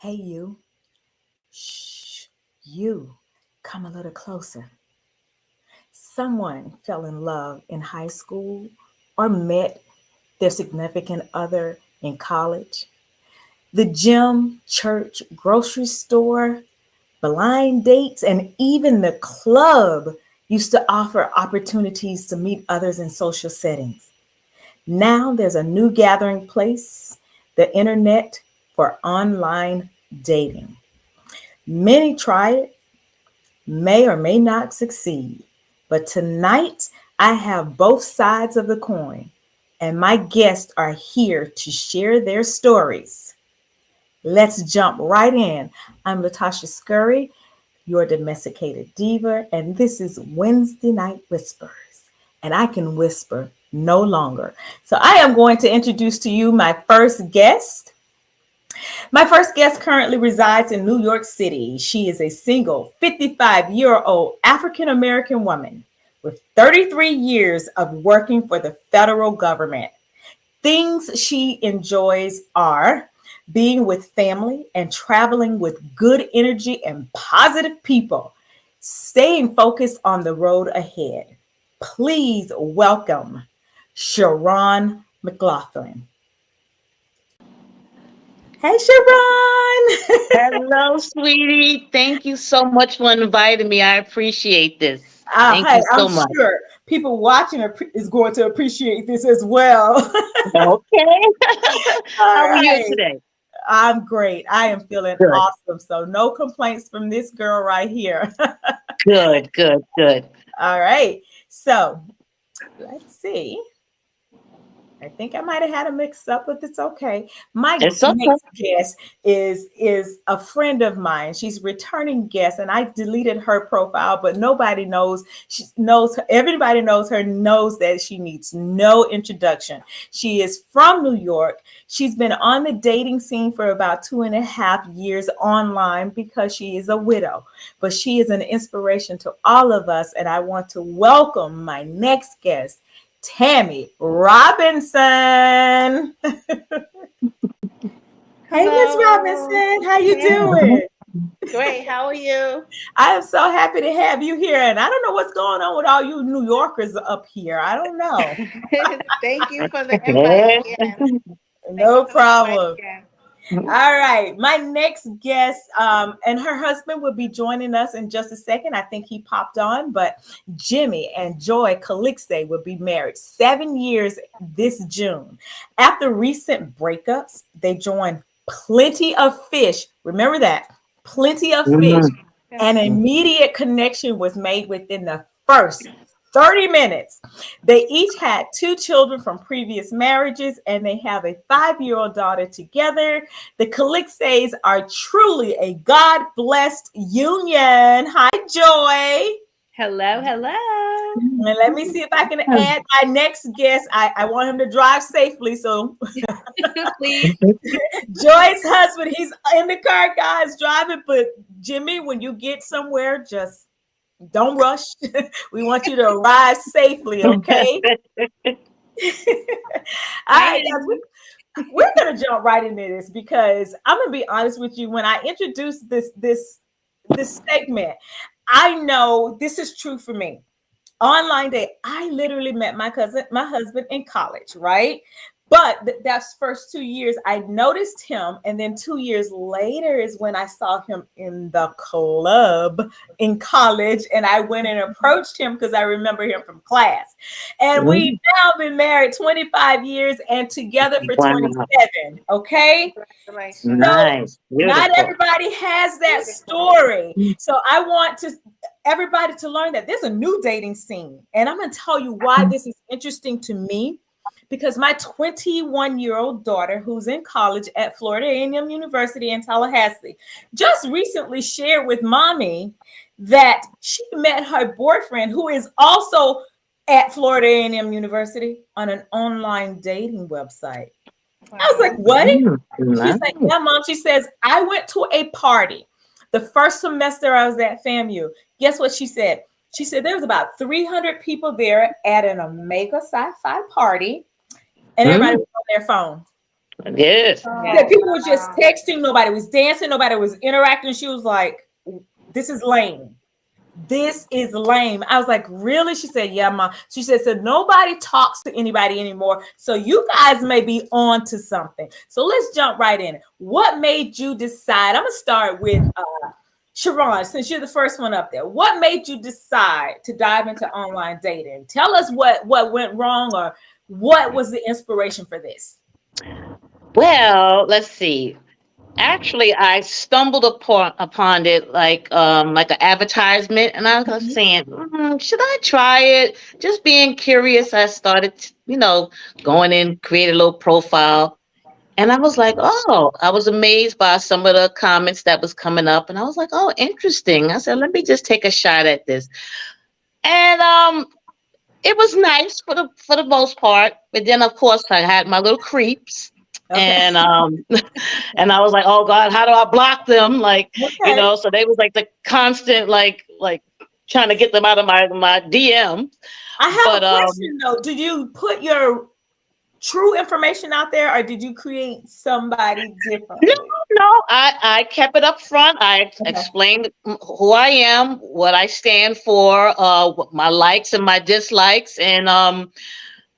Hey, you. Shh. You. Come a little closer. Someone fell in love in high school or met their significant other in college. The gym, church, grocery store, blind dates, and even the club used to offer opportunities to meet others in social settings. Now there's a new gathering place, the internet, for online dating. Many try it, may or may not succeed. But tonight, I have both sides of the coin, and my guests are here to share their stories. Let's jump right in. I'm Latasha Scurry, your domesticated diva, and this is Wednesday Night Whispers. And I can whisper no longer. So I am going to introduce to you my first guest. My first guest currently resides in New York City. She is a single 55-year-old African American woman with 33 years of working for the federal government. Things she enjoys are being with family and traveling with good energy and positive people, staying focused on the road ahead. Please welcome Sherron McLaughlin. Hey, Sherron. Hello, sweetie. Thank you so much for inviting me. I appreciate this. Thank Hey, you I'm so much. sure people watching is going to appreciate this as well. Okay. All How are you right. today? I'm great. I am feeling Good, awesome. So, no complaints from this girl right here. good, good, good. All right. So, let's see. I think I might have had a mix up, but it's okay. My It's okay. next guest is a friend of mine. She's returning guest, and I deleted her profile, but nobody knows. She knows her, everybody knows her. Knows that she needs no introduction. She is from New York. She's been on the dating scene for about 2.5 years online because she is a widow. But she is an inspiration to all of us, and I want to welcome my next guest. Tammy Robinson. Hey, Miss Hello. Robinson, how you Hey. doing? Great. How are you? I am so happy to have you here, and I don't know what's going on with all you New Yorkers up here. I don't know. Thank you for the invite again. Thank you No for the invite problem. again. All right, my next guest, and her husband will be joining us in just a second. I think he popped on, but Jimmy and Joy Calixte will be married 7 years this June. After recent breakups, they joined Plenty of Fish. Remember that, Plenty of Fish. Mhm. An Yes. immediate connection was made within the first 30 minutes. They each had two children from previous marriages, and they have a 5-year-old daughter together. The Calixtes are truly a God blessed union. Hi, Joy. Hello, hello. And let me see if I can add my next guest. I want him to drive safely. So, Please. Joy's husband, he's in the car, guys, driving. But, Jimmy, when you get somewhere, just don't rush. We want you to arrive safely, okay? All I right, guys, am. we're gonna jump right into this because I'm gonna be honest with you. When I introduced this segment, I know this is true for me. Online day, I literally met my husband in college, right? But that's first 2 years I noticed him, and then 2 years later is when I saw him in the club in college, and I went and approached him because I remember him from class. And we've now been married 25 years and together for Wow. 27. Okay. Congratulations. So Nice. not Beautiful. everybody has that Beautiful. story. So I want to everybody to learn that there's a new dating scene. And I'm going to tell you why this is interesting to me. Because my 21-year-old daughter, who's in college at Florida A&M University in Tallahassee, just recently shared with mommy that she met her boyfriend, who is also at Florida A&M University, on an online dating website. I was like, Wow. what? She's like, Nice. yeah, mom. She says, I went to a party the first semester I was at FAMU. Guess what she said? She said there was about 300 people there at an Omega Sci-Fi party, and everybody Mm. was on their phone. Yes. That people were just texting, nobody was dancing, nobody was interacting. She was like, "This is lame. This is lame." I was like, "Really?" She said, "Yeah, Mom." She said, "So nobody talks to anybody anymore. So you guys may be on to something." So let's jump right in. What made you decide? I'm gonna start with Sherron, since you're the first one up there. What made you decide to dive into online dating? Tell us what went wrong, or what was the inspiration for this? Well, let's see. Actually, I stumbled upon it like an advertisement, and I was Mhm. saying, should I try it? Just being curious, I started, going in, create a little profile, and I was like, oh, I was amazed by some of the comments that was coming up, and I was like, oh, interesting. I said, let me just take a shot at this, and it was nice for the most part, but then of course I had my little creeps. Okay. And and I was like, oh God, how do I block them? Like, Okay. so they was like the constant like trying to get them out of my DM. I have But a question though. Did you put your true information out there, or did you create somebody no, differently? no, I kept it up front. I Okay. explained who I am, what I stand for, what my likes and my dislikes, and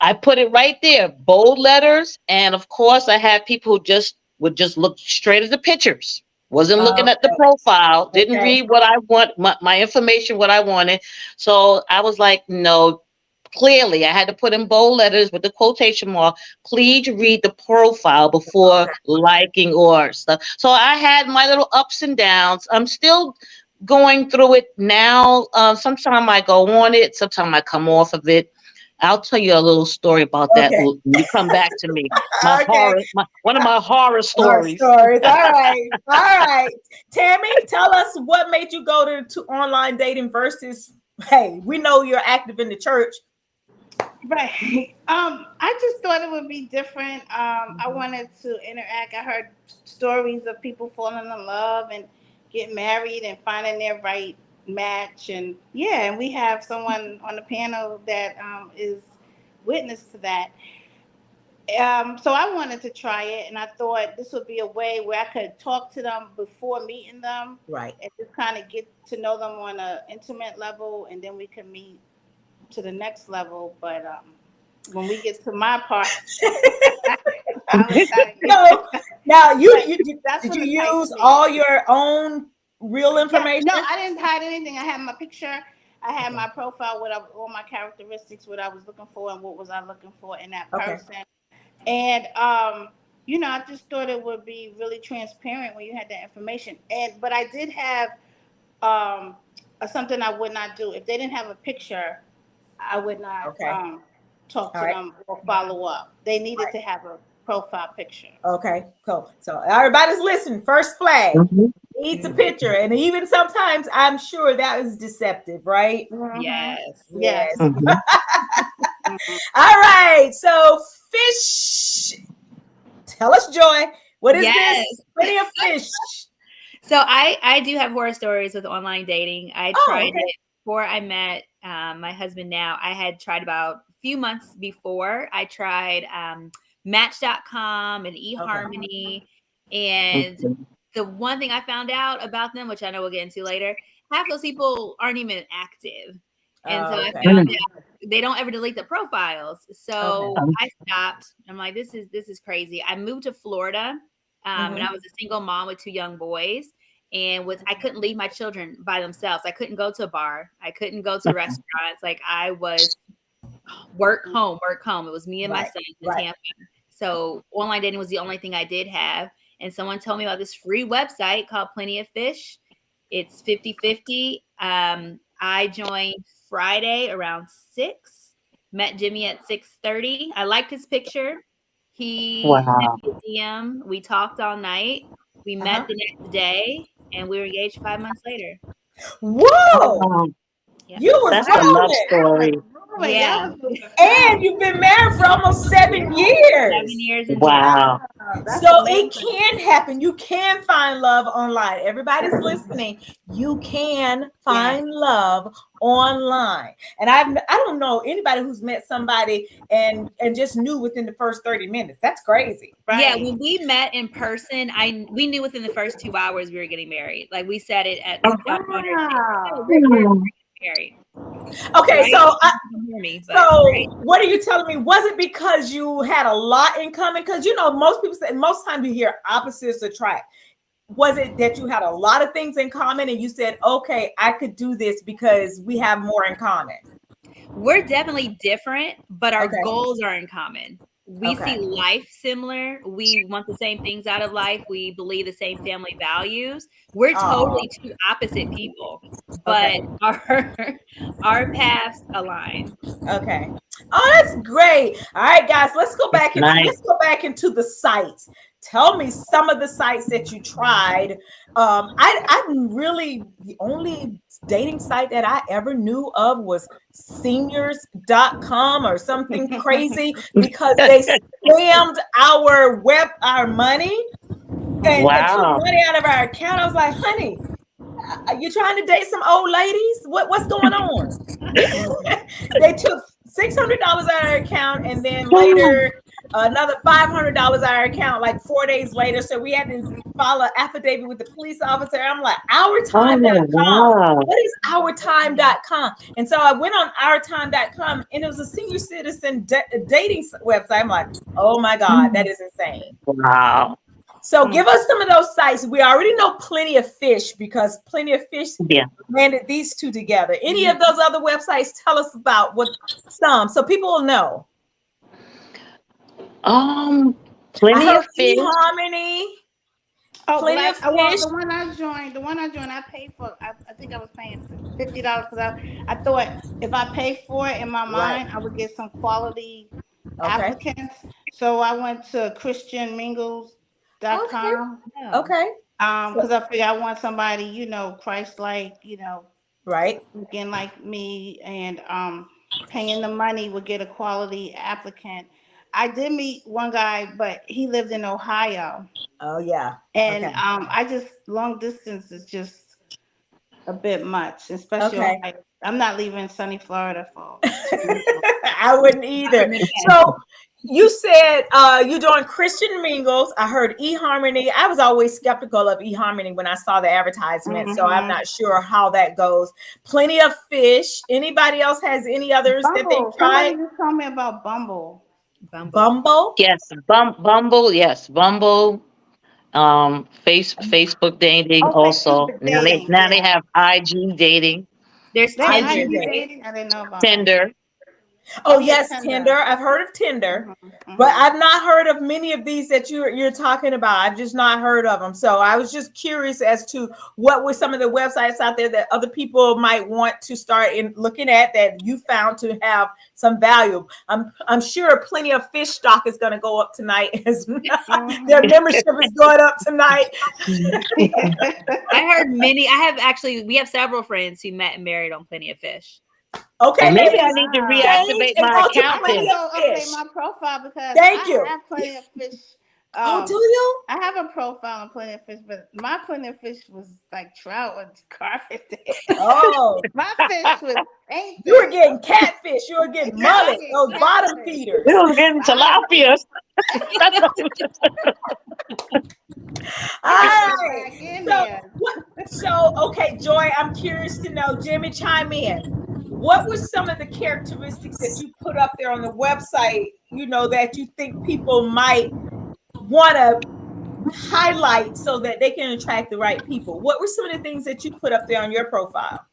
I put it right there, bold letters, and of course, I had people who would just look straight at the pictures, wasn't looking at the Okay. profile, didn't Okay. read what I want, my information, what I wanted. So I was like, no. Clearly, I had to put in bold letters with the quotation mark. Please read the profile before Okay. liking or stuff. So I had my little ups and downs. I'm still going through it now. Sometimes I go on it, sometimes I come off of it. I'll tell you a little story about that Okay. when you come back to me. Okay. One of my horror Our stories. stories. All right. All right. Tammy, tell us what made you go to online dating versus, hey, we know you're active in the church. Right. I just thought it would be different. I Mhm. wanted to interact. I heard stories of people falling in love and getting married and finding their right match. And yeah, and we have someone on the panel that is witness to that. So I wanted to try it, and I thought this would be a way where I could talk to them before meeting them Right. and just kind of get to know them on an intimate level, and then we could meet to the next level. But when we get to my part, I'll tell you. So now But that's did what you enticed use me. all your own real Yeah, no, information? I didn't hide anything. I had my picture, I had Okay. my profile, all my characteristics, what I was looking for, and what was I looking for in that Okay. person. And I just thought it would be really transparent when you had that information. But I did have something I would not do if they didn't have a picture. I would not Okay. talk All to right. them or follow up. They needed Right. to have a profile picture. Okay. Cool. So everybody's listening. First flag. Mhm. Needs a picture. And even sometimes I'm sure that is deceptive, right? Hmm. Yes. Yes. Yes. Mhm. Hmm. All right. So fish. Tell us, Joy. What is this? Yes. Plenty of fish. So I do have horror stories with online dating. I Oh, tried okay. it before I met my husband now. I had tried about a few months before. I tried Match.com and Okay. eHarmony. And Mhm. the one thing I found out about them, which I know we'll get into later, half those people aren't even active. And so I Okay. found Mhm. out they don't ever delete the profiles. Okay. So I stopped. I'm like, this is crazy. I moved to Florida. And Hmm. I was a single mom with 2 young boys, and I couldn't leave my children by themselves. I couldn't go to a bar. I couldn't go to restaurants. Like I was work home, work home. It was me and my Right. sons in Right. Tampa. So online dating was the only thing I did have. And someone told me about this free website called Plenty of Fish. It's 50-50. I joined Friday around 6, met Jimmy at 6:30. I liked his picture. He sent Wow. me a DM. We talked all night. We met Uh-huh. the next day, and we were engaged 5 months later. Whoa. Oh, Yeah. You was that's a love rolling. story. wait, Yeah. that was And you've been married for almost 7 years. 7 years in Wow. that's So amazing. it can happen. You can find love online. Everybody's listening. You can find love online. And I don't know anybody who's met somebody and just knew within the first 30 minutes. That's crazy. Yeah, Right. when we met in person, we knew within the first 2 hours we were getting married. Like we said it at Wow. we're married. Okay, Right? so You can hear me, but so right? what are you telling me? Was it because you had a lot in common? Because most people say most times you hear opposites attract. Was it that you had a lot of things in common and you said, okay, I could do this because we have more in common? We're definitely different, but our Okay. goals are in common. We see life similar. We want the same things out of life. We believe the same family values. We're totally two opposite people, but our paths align. Okay. Oh, that's great. All right, guys, let's go back Nice. into the sites. Tell me some of the sites that you tried. I'm really the only dating site that I ever knew of was seniors.com or something crazy because they scammed our money and took Wow. money out of our account. I was like, honey, are you trying to date some old ladies? What's going on? They took $600 out of our account and then later another $500 out of our account like 4 days later. So we had to file an affidavit with the police officer. I'm like, ourtime.com. wow. What is ourtime.com? And so I went on ourtime.com and it was a senior citizen dating website. I'm like, oh my God, that is insane. Wow. So give us some of those sites. We already know Plenty of Fish because Plenty of Fish landed these two together. Any of those other websites, tell us about some so people will know. Plenty of fish. eHarmony. Oh, Plenty of Fish. the one I joined, I paid for. I think I was paying $50 because I thought if I paid for it in my mind, I would get some quality applicants. So I went to ChristianMingles.com. Okay. Because I figured I want somebody, Christ-like, right, looking like me, and paying the money would get a quality applicant. I did meet one guy, but he lived in Ohio. Oh yeah. And I just long distance is just a bit much, especially Ohio. I'm not leaving sunny Florida for. I wouldn't either. So you said you're doing Christian Mingles. I heard eHarmony. I was always skeptical of eHarmony when I saw the advertisement, so I'm not sure how that goes. Plenty of Fish. Anybody else has any others that they tried? Somebody just told me about Bumble. Bumble? Yes, Bumble. Yes, Bumble. Facebook dating also. Facebook Now they have IG dating. There's IG dating. I didn't know about Tinder. Oh yes, Tinder. I've heard of Tinder, but I've not heard of many of these that you're talking about. I've just not heard of them. So I was just curious as to what were some of the websites out there that other people might want to start looking at that you found to have some value. I'm sure Plenty of Fish stock is going to go up tonight as their membership is going up tonight. I heard we have several friends who met and married on Plenty of Fish. Okay, well, maybe I need to reactivate my account. Update my profile because I have Plenty of Fish. Oh, do you? I have a profile on Plenty of Fish, but my Plenty of Fish was like trout with carpet. Oh, my fish was painted. You were getting catfish. You were getting mullet. Those bottom feeders. You were getting tilapia. So, okay, Joy, I'm curious to know. Jimmy, chime in. What were some of the characteristics that you put up there on the website, that you think people might want to highlight so that they can attract the right people? What were some of the things that you put up there on your profile?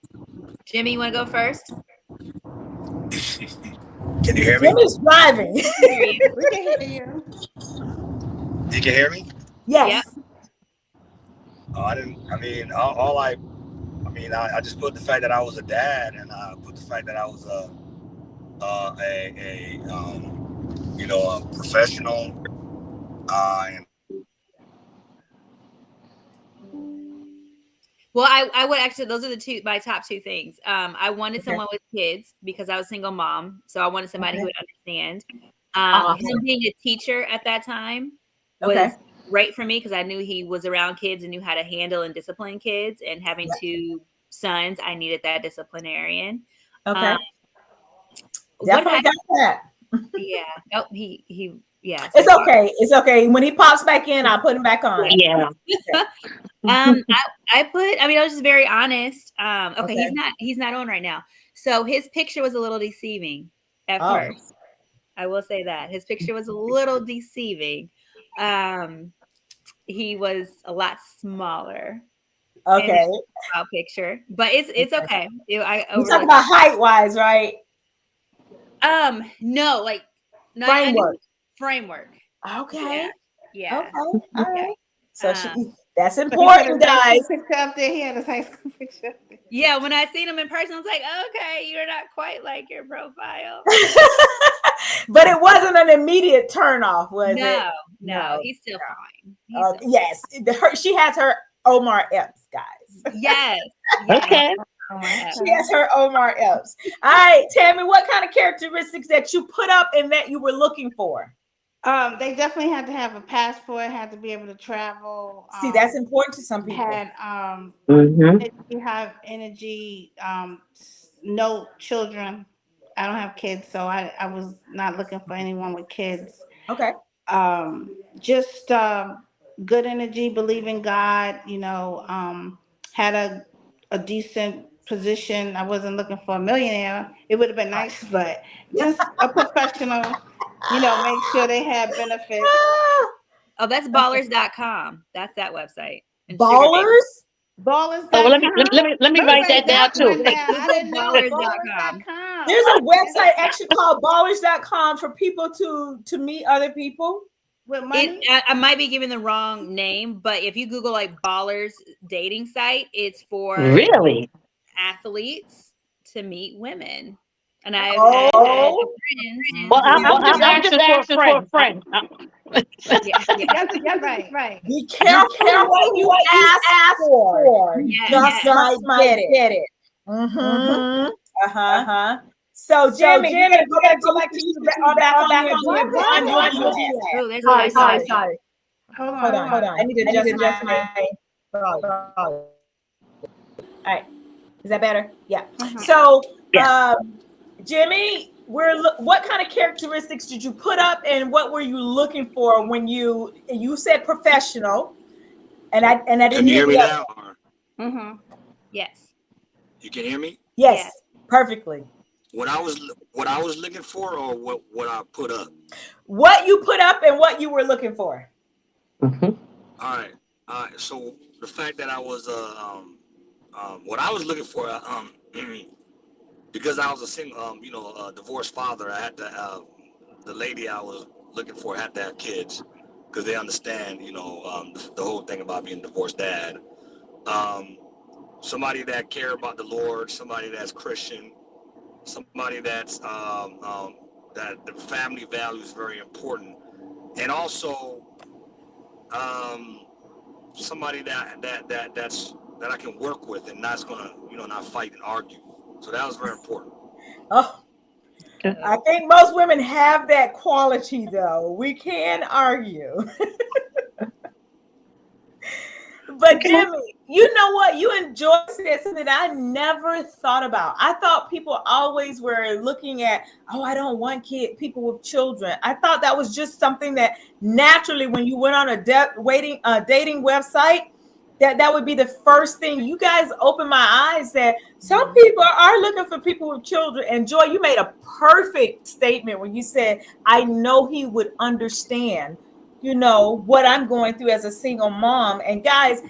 Jimmy, you want to go first? Can you hear me? Jimmy's driving. We can hear you. You can hear me? Yes. Yep. I just put the fact that I was a dad, and I put the fact that I was a professional. Well, I would actually, those are my top two things. I wanted someone with kids because I was a single mom. So I wanted somebody who would understand. Him being a teacher at that time was great for me because I knew he was around kids and knew how to handle and discipline kids. And having two sons, I needed that disciplinarian. Okay. Definitely got that. Yeah. Oh, yeah. It's okay. It's okay. When he pops back in, I'll put him back on. Yeah. I was just very honest. Okay. He's not on right now. So his picture was a little deceiving at first. I will say that his picture was a little deceiving. He was a lot smaller. Okay. Picture, but it's okay. You talk about height wise, right? No, like framework. Okay. Yeah. Okay. All right. So that's important, guys. Up there, he had his high school picture. Yeah, when I seen him in person, I was like, okay, you're not quite like your profile. But it wasn't an immediate turn off, was it? No, he's still fine. Yes, she has her Omar Epps, guys. Yes. Okay. She has her Omar Epps. All right, Tammy, what kind of characteristics that you put up and that you were looking for? They definitely had to have a passport, had to be able to travel. See, that's important to some people. Had have energy, no children. I don't have kids, so I was not looking for anyone with kids. Okay. Just good energy, believe in God, had a decent position. I wasn't looking for a millionaire. It would have been nice, but just a professional, make sure they had benefits. Oh, that's ballers.com. That's that website. Ballers? Ballers.com. Oh, well, let me write that down too. I didn't know Ballers.com. There's a website actually called ballers.com for people to meet other people. With money? I might be giving the wrong name, but if you Google like Ballers dating site, it's for really athletes to meet women. And I've had friends. Well, I'm just asking for a friend. Yeah, right. Be careful what you ask for. Just might get it. So, Jimmy, you're gonna go back to you back on. Sorry. Hold on. I need to adjust my. All right. Is that better? Yeah. So, Jimmy, what kind of characteristics did you put up, and what were you looking for when you said professional? And I didn't Can you hear me now? Yes. You can hear me? Yes, perfectly. What I was looking for, or what I put up? What you put up and what you were looking for. Mm-hmm. All right. So the fact that I was what I was looking for, because I was a single, divorced father, I had to the lady I was looking for had to have kids, because they understand, the whole thing about being a divorced dad. Somebody that care about the Lord, somebody that's Christian, somebody that's that the family value is very important, and also somebody that I can work with and not gonna not fight and argue. So that was very important. Oh, I think most women have that quality, though. We can argue. But Jimmy, you know what? You enjoy something that I never thought about. I thought people always were looking at, I don't want people with children. I thought that was just something that naturally, when you went on a dating website, that would be the first thing. You guys opened my eyes that some people are looking for people with children. And Joy, you made a perfect statement when you said, I know he would understand what I'm going through as a single mom. And guys,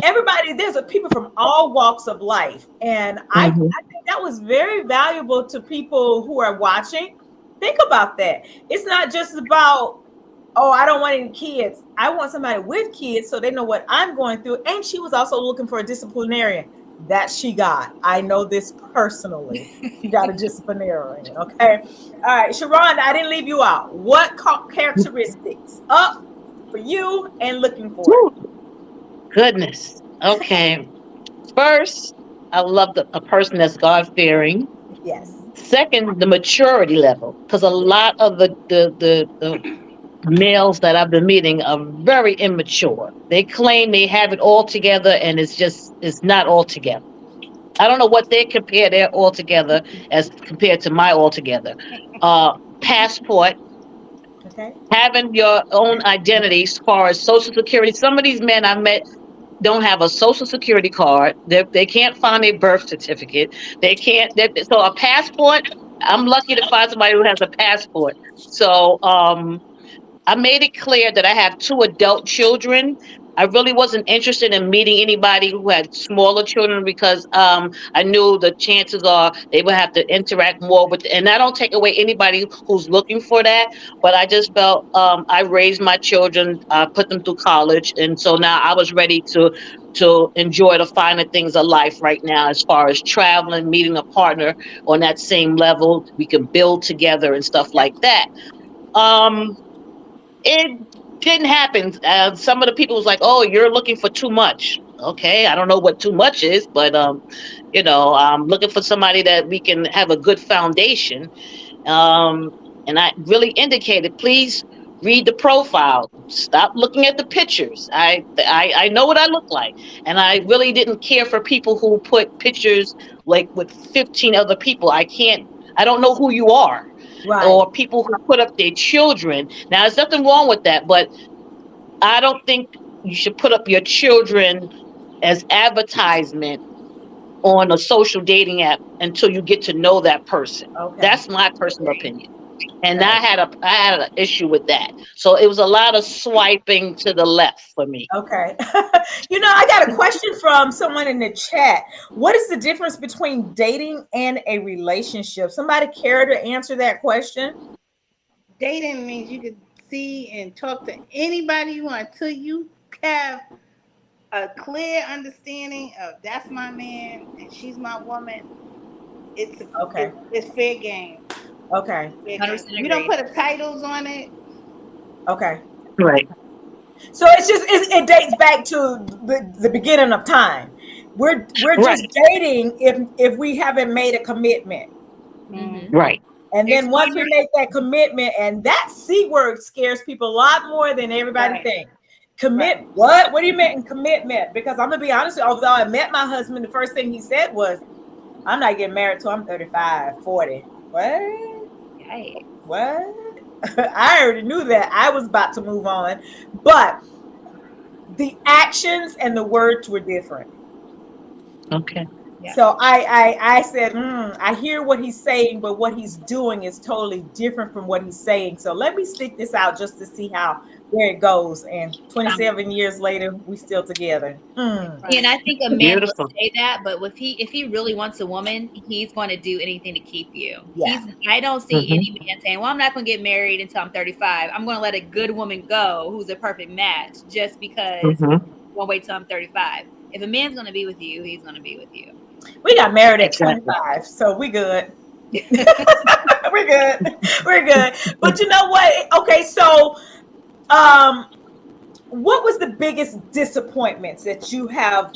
there's people from all walks of life. And I think that was very valuable to people who are watching. Think about that. It's not just about, I don't want any kids. I want somebody with kids so they know what I'm going through. And she was also looking for a disciplinarian. That she got. I know this personally. She got a disciplinarian. Okay. All right, Sherron, I didn't leave you out. What characteristics up for you and looking for? Goodness. Okay. First, I love a person that's God fearing. Yes. Second, the maturity level, because a lot of the males that I've been meeting are very immature. They claim they have it all together, and it's not all together. I don't know what they compare their all together as compared to my all together. Passport, Okay. having your own identity as far as social security. Some of these men I met don't have a social security card. They can't find a birth certificate. They can't. So a passport. I'm lucky to find somebody who has a passport. So I made it clear that I have two adult children. I really wasn't interested in meeting anybody who had smaller children because I knew the chances are they would have to interact more with. And I don't take away anybody who's looking for that, but I just felt I raised my children, put them through college, and so now I was ready to enjoy the finer things of life right now, as far as traveling, meeting a partner on that same level. We can build together and stuff Yep. like that. Um, it didn't happen. Some of the people was like, "Oh, you're looking for too much." Okay, I don't know what too much is, but I'm looking for somebody that we can have a good foundation. Um, and I really indicated, please read the profile. Stop looking at the pictures. I know what I look like, and I really didn't care for people who put pictures like with 15 other people. I can't. I don't know who you are, Right. or people who put up their children. Now, there's nothing wrong with that, but I don't think you should put up your children as advertisement on a social dating app until you get to know that person. Okay. That's my personal opinion. And Okay. I had an issue with that. So it was a lot of swiping to the left for me. Okay. I got a question from someone in the chat. What is the difference between dating and a relationship? Somebody care to answer that question? Dating means you can see and talk to anybody you want until you have a clear understanding of that's my man and she's my woman. Okay. It's fair game. Okay. Fair 100% game. You don't agree. put the titles on it. Okay. Right. So it dates back to the beginning of time. We're Right. just dating if we haven't made a commitment. Mhm. Right. And then once we make that commitment, and that C word scares people a lot more than everybody Right. thinks. Commit Right. what? What do you mean commitment? Because I'm gonna be honest with you, although I met my husband, the first thing he said was, I'm not getting married till I'm 35, 40. What? Right. What? I already knew that I was about to move on, but the actions and the words were different. Okay. Yeah. So I said, I hear what he's saying, but what he's doing is totally different from what he's saying. So let me stick this out just to see where it goes. And 27 years later, we still together. And I think a man Beautiful. will say that, but if he really wants a woman, he's going to do anything to keep you. Yeah. I don't see Mhm. any man saying, "Well, I'm not going to get married until I'm 35. I'm going to let a good woman go who's a perfect match just because Mhm. won't wait till I'm 35." If a man's going to be with you, he's going to be with you. We got married at Exactly. 25, so we good. We're good. We're good. But you know what? Okay, so what was the biggest disappointments that you have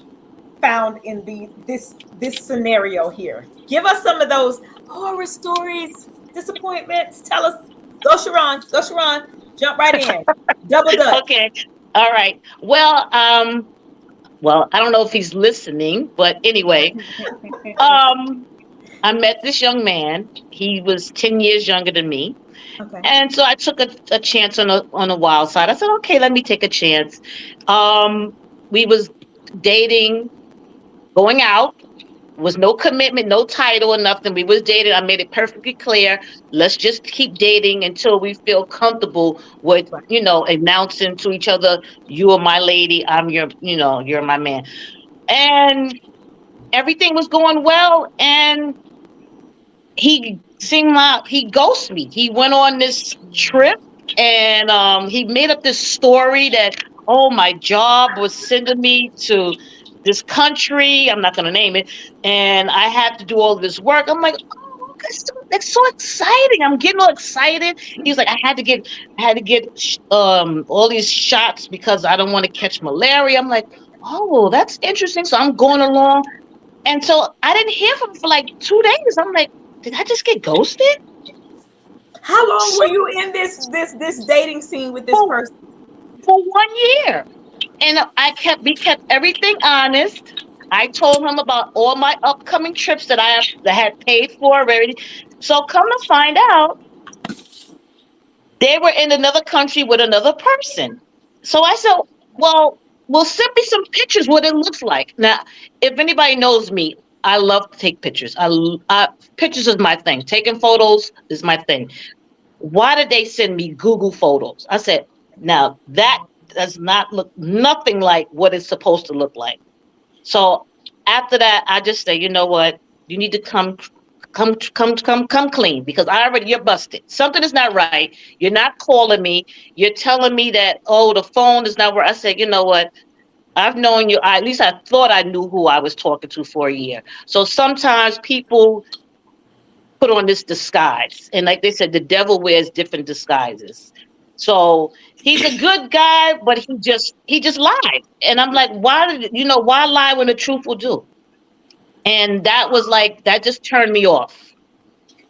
found in this scenario here? Give us some of those horror stories, disappointments. Tell us. Go, Sherron. Go, Sherron. Jump right in. Double dutch. Okay. All right. Well, I don't know if he's listening, but anyway, I met this young man. He was 10 years younger than me. Okay. And so I took a chance on a wild side. I said, okay, let me take a chance. We was dating, going out. Was no commitment, no title or nothing. We was dating. I made it perfectly clear. Let's just keep dating until we feel comfortable with, announcing to each other, you are my lady, I'm you're my man. And everything was going well. And he ghosted me. He went on this trip and he made up this story that, oh, my job was sending me to this country. I'm not going to name it. And I had to do all this work. I'm like, oh, that's so exciting. I'm getting all excited. He was like, I had to get all these shots because I don't want to catch malaria. I'm like, oh, that's interesting. So I'm going along. And so I didn't hear from him for like 2 days. I'm like, did I just get ghosted? How long So were you in this dating scene with this for, person? for 1 year. And we kept everything honest. I told him about all my upcoming trips that had paid for already. So come to find out, they were in another country with another person. So I said, well, send me some pictures what it looks like. Now, if anybody knows me, I love to take pictures. Pictures is my thing. Taking photos is my thing. Why did they send me Google Photos? I said, now that does not look nothing like what it's supposed to look like. So after that, I just say, you know what? You need to come clean because you're busted. Something is not right. You're not calling me. You're telling me that, oh, the phone is not where I said, you know what? I've known you. At least I thought I knew who I was talking to for a year. So sometimes people put on this disguise, and like they said, the devil wears different disguises. So he's a good guy, but he just lied. And I'm like, why lie when the truth will do? And that just turned me off.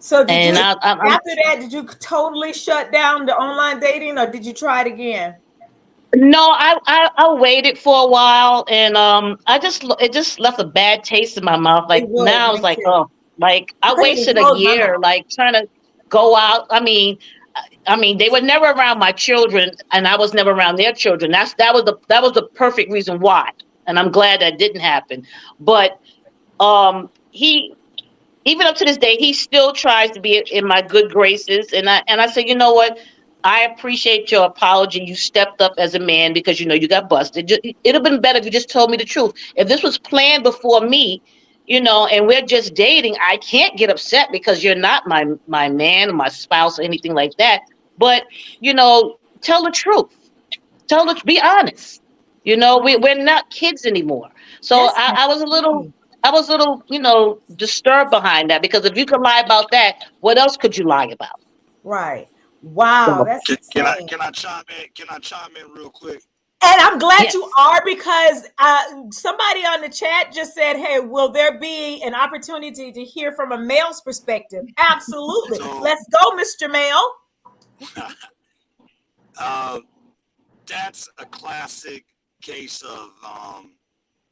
So did you And after that, did you totally shut down the online dating, or did you try it again? no, I waited for a while, and it just left a bad taste in my mouth. It Like would, now, I was me like, too. oh, like I I couldn't even wasted a close my year, mouth. like trying to go out. I mean, they were never around my children, and I was never around their children. That was the perfect reason why, and I'm glad that didn't happen. But he even up to this day, he still tries to be in my good graces. And I say, you know what? I appreciate your apology. You stepped up as a man because you got busted. It'd have been better if you just told me the truth. If this was planned before me, and we're just dating, I can't get upset because you're not my man, my spouse, or anything like that. But tell the truth. Be honest. We're not kids anymore. So That's I was a little insane. I was a little, disturbed behind that because if you could lie about that, what else could you lie about? Right. Wow, So, that's Can I insane. can I chime in? Can I chime in real quick? And I'm glad you yes. are, because somebody on the chat just said, "Hey, will there be an opportunity to hear from a male's perspective?" Absolutely. So Let's go, Mr. Male. uh, that's a classic case of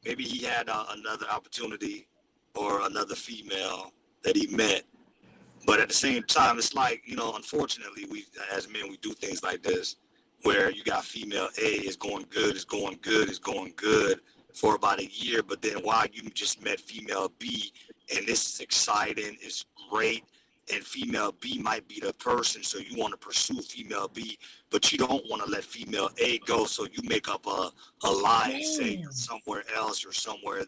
maybe he had another opportunity or another female that he met. But at the same time, it's like, unfortunately, we as men, we do things like this where you got female A is going good, is going good, is going good for about a year. But then while you just met female B and this is exciting, it's great, and female B might be the person. So you want to pursue female B, but you don't want to let female A go. So you make up a lie and say you're Yes. somewhere else or somewhere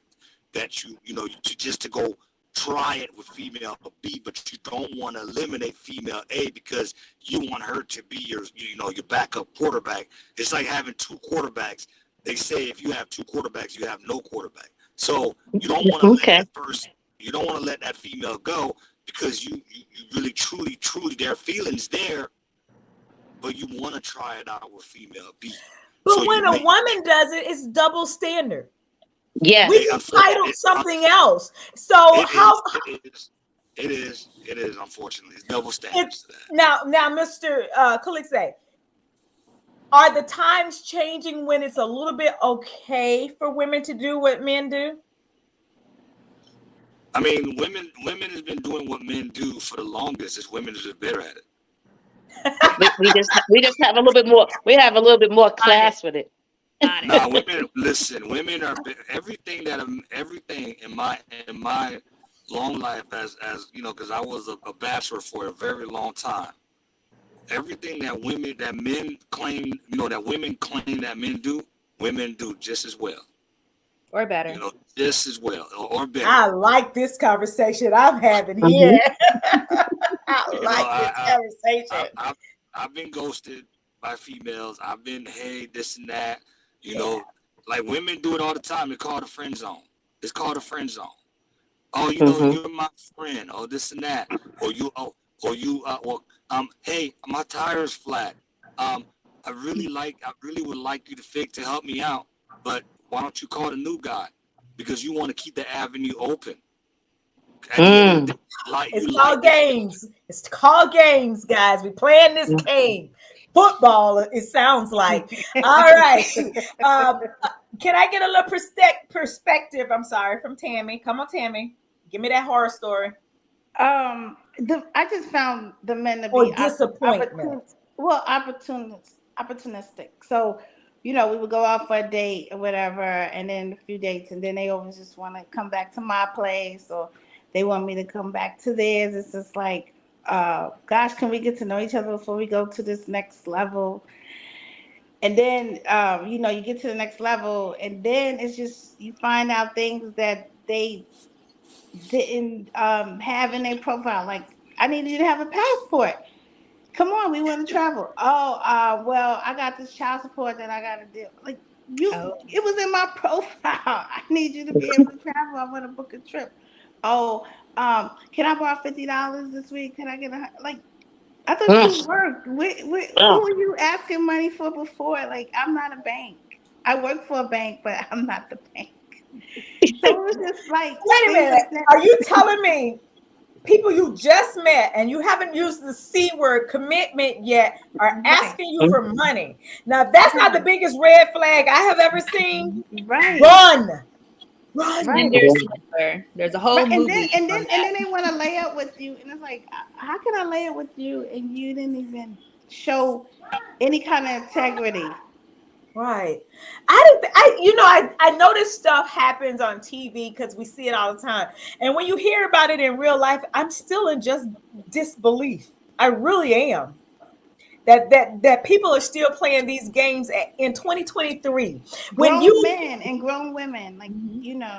that just to go try it with female B, but you don't want to eliminate female A because you want her to be your backup quarterback. It's like having two quarterbacks. They say if you have two quarterbacks, you have no quarterback. So you don't want to let Okay. that person, you don't want to let that female go because you really truly their feelings there, but you want to try it out with female B. So But you when a make woman does it, it's double standard. We Yes. entitled something else. So it how is it is unfortunately it's double it standards to that. now, Mr. Calixte, are the times changing when it's a little bit okay for women to do what men do? I mean, women has been doing what men do for the longest. It's women are just better at it. We just have a little bit more. We have a little bit more class with it. Got it. Nah, women. Listen, women are everything in my long life as because I was a bachelor for a very long time. Everything that men claim, that women claim that men do, women do just as well. Or better. Just as well or better. I like this conversation I'm having Mhm. here. I like this conversation. I've been ghosted by females. I've been, hey, this and that. Like women do it all the time. It's called a friend zone. It's called a friend zone. Oh, Mhm. you're my friend. Oh, this and that. Hey, my tire's flat. I really would like you to help me out, but why don't you call the new guy? Because you want to keep the avenue open. At the end of the day, It's called games. It's called games, guys. We playing this game. Football, it sounds like. All right. Can I get a little perspective? I'm sorry, from Tammy. Come on, Tammy. Give me that horror story. I just found the men to Or be disappointment. opportunistic. So, we would go out for a date or whatever, and then a few dates, and then they always just want to come back to my place, or they want me to come back to theirs. It's just like, gosh, can we get to know each other before we go to this next level? And then, you get to the next level, and then it's just you find out things that they didn't have in their profile. Like, I needed you to have a passport. Come on, we want to travel. Oh, well, I got this child support that I got to deal. Like, it was in my profile. I need you to be able to travel. I want to book a trip. Oh, can I borrow $50 this week? Can I get I thought you worked. Who were you asking money for before? Like, I'm not a bank. I work for a bank, but I'm not the bank. So it was just like, wait a minute. Are you telling me people you just met and you haven't used the C word, commitment, yet are asking you for money? Now, that's not the biggest red flag I have ever seen. Right. Run. Right. There's a whole movie. And then they want to lay up with you, and it's like, how can I lay up with you and you didn't even show any kind of integrity? Right. I know this stuff happens on TV because we see it all the time. And when you hear about it in real life, I'm still in just disbelief. I really am. That people are still playing these games in 2023. Grown men and grown women, like,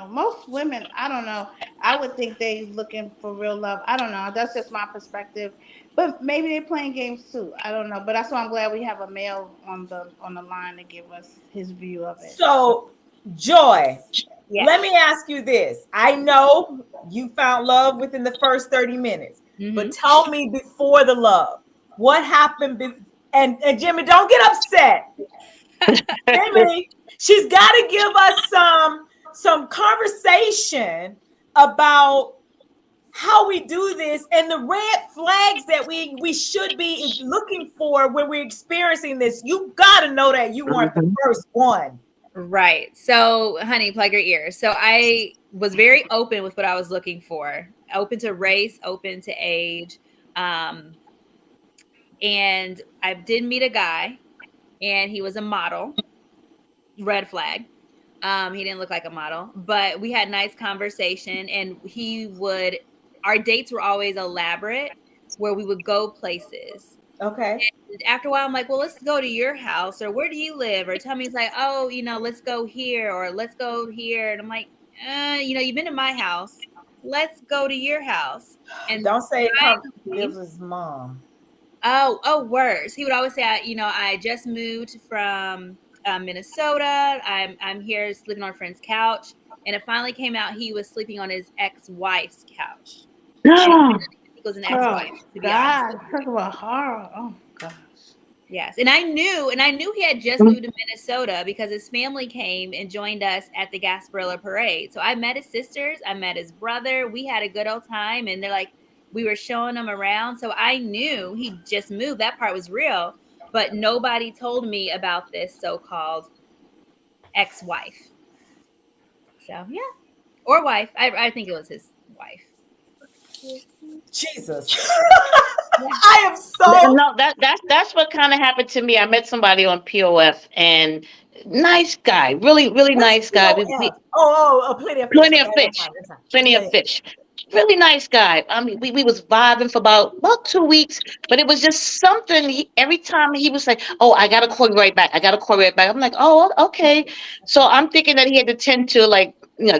most women, I don't know. I would think they looking for real love. I don't know. That's just my perspective. But maybe they're playing games too. I don't know. But that's why I'm glad we have a male on the line to give us his view of it. So, Joy, let me ask you this. I know you found love within the first 30 minutes, but tell me before the love, what happened? And Jimmy, don't get upset. Jimmy, she's got to give us some conversation about how we do this and the red flags that we should be looking for when we're experiencing this. You got to know that you weren't the first one. Right. So, honey, plug your ears. So I was very open with what I was looking for. Open to race, open to age. And I did meet a guy, and he was a model. Red flag. He didn't look like a model, but we had nice conversation, and our dates were always elaborate, where we would go places. Okay. And after a while, I'm like, well, let's go to your house, or where do you live? Or Tammy's like, oh, let's go here, or let's go here. And I'm like, you've been to my house. Let's go to your house. And don't say it lives with his mom. Oh, worse. He would always say, I just moved from Minnesota. I'm here sleeping on a friend's couch. And it finally came out he was sleeping on his ex-wife's couch. He was an ex-wife, to be honest. Talk about horror. Oh gosh. Yes. And I knew he had just moved to Minnesota because his family came and joined us at the Gasparilla Parade. So I met his sisters, I met his brother. We had a good old time, and they're like, we were showing him around. So I knew he just moved. That part was real. But nobody told me about this so-called ex-wife. So, yeah. Or wife. I think it was his wife. Jesus. I am so... No, that's what kind of happened to me. I met somebody on POF, and nice guy. Really, really nice guy. Plenty of fish. Plenty of fish. Really nice guy. I mean, we was vibing for about 2 weeks, but it was just something. Every time he was like, "Oh, I gotta call you right back. I'm like, "Oh, okay." So I'm thinking that he had to tend to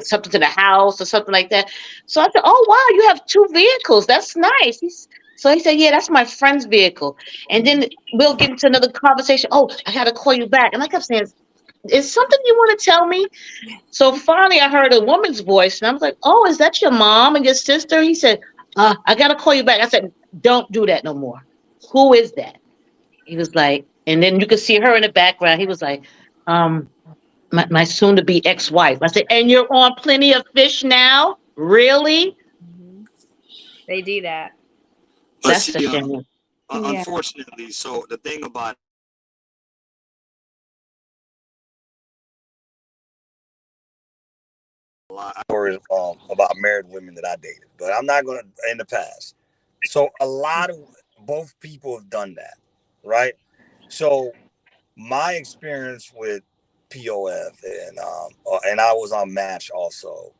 something to the house or something like that. So I said, "Oh wow, you have 2 vehicles. That's nice." So he said, "Yeah, that's my friend's vehicle." And then we'll get into another conversation. "Oh, I gotta call you back." And I kept saying, "Is something you want to tell me?" So finally I heard a woman's voice, and I was like, "Oh, is that your mom and your sister?" He said, "I got to call you back." I said, "Don't do that no more." "Who is that?" He was like, and then you could see her in the background. He was like, my soon to be ex-wife. I said, and you're on Plenty of Fish now? Really? Mhm. They do that. But That's see, a shame. Yeah. unfortunately, so the thing about a lot of stories about married women that I dated, but I'm not gonna in the past. So a lot of both people have done that, right? So my experience with POF and I was on Match also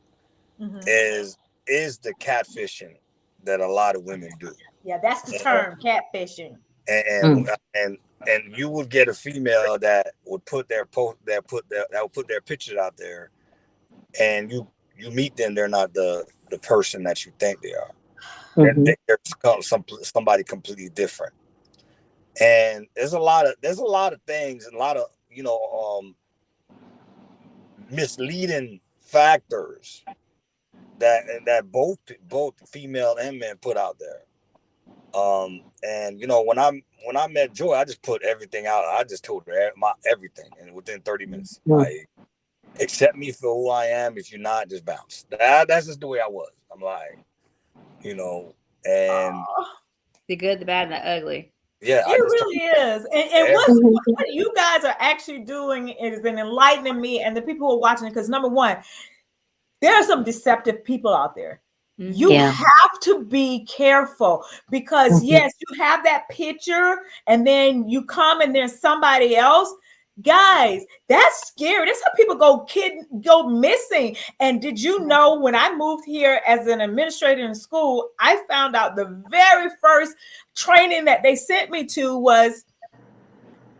Mm-hmm. is the catfishing that a lot of women do. Yeah, that's the And term, catfishing. and Mm. and and you would get a female that would put their that would put their pictures out there, and you meet them, they're not the person that you think they are. Mhm. They're somebody completely different. And there's a lot of things and a lot of misleading factors that both female and men put out there. And when I met Joy, I just put everything out. I just told her my everything, and within 30 minutes, Mm. like, accept me for who I am. If you're not, just bounce. That's just the way I was. I'm like, you know, and Oh, The good, the bad, and the ugly. yeah, it I just told really is. And everything. what you guys are actually doing is been enlightening me and the people who are watching it. Because number one, there are some deceptive people out there. You Yeah. have to be careful because Mhm. yes, you have that picture and then you come and there's somebody else. Guys, that's scary. That's how people go missing. And did you know when I moved here as an administrator in school, I found out the very first training that they sent me to was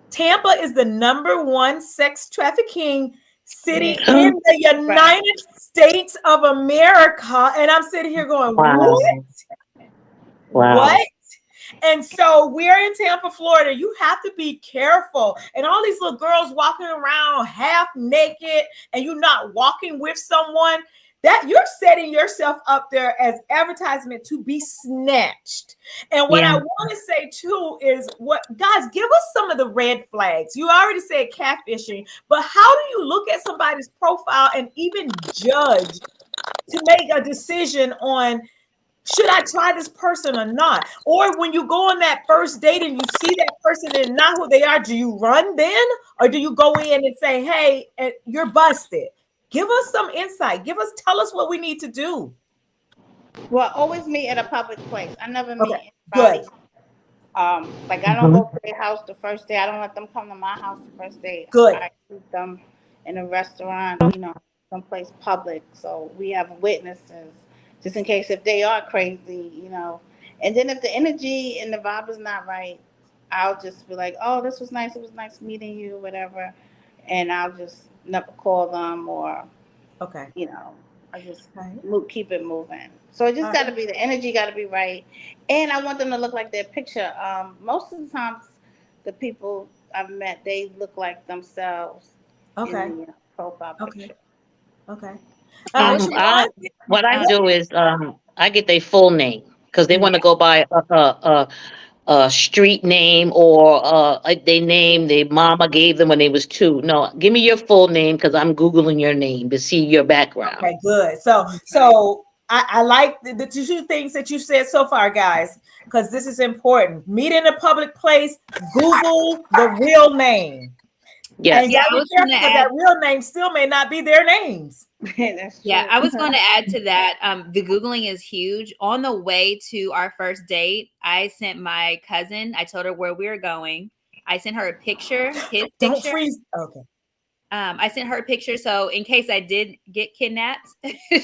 Tampa is the number one sex trafficking city in the Right. United States of America. And I'm sitting here going, what? Wow. Wow. What? And so we're in Tampa, Florida. You have to be careful. And all these little girls walking around half naked, and you're not walking with someone, that you're setting yourself up there as advertisement to be snatched. And what I Yeah. want to say too is what guys give us some of the red flags. You already said catfishing, but how do you look at somebody's profile and even judge to make a decision on should I try this person or not? Or when you go on that first date and you see that person and not who they are, do you run then? Or do you go in and say, hey, you're busted? Give us some insight. Tell us what we need to do. Well, always meet at a public place. I never Okay, meet good, anybody. Like I don't Mhm. go to their house the first day. I don't let them come to my house the first day. good. I meet them in a restaurant, someplace public. So we have witnesses, just in case if they are crazy. And then if the energy and the vibe is not right, I'll just be like, oh, this was nice. It was nice meeting you, whatever. And I'll just never call them or Okay. you know, I just Right. keep it moving. So it just All got to right. be the energy, got to be right, and I want them to look like their picture. Most of the times, the people I've met, they look like themselves in Okay. the profile Okay. picture. Okay. What's your I Siobhan, what I um, do is I get their full name because they want to go by a street name or they name their mama gave them when they was 2. No, give me your full name because I'm googling your name to see your background. okay, good. So, Right. so I like the two things that you said so far, guys, because this is important. Meet in a public place. Google the real name, and Yes. yeah, gotta I be was going careful to because add. that real name still may not be their names. That's Yeah, true. I was going to add to that. The Googling is huge. On the way to our first date, I sent my cousin, I told her where we were going. I sent her a picture, his Don't picture. freeze. Okay. I sent her a picture. So in case I did get kidnapped,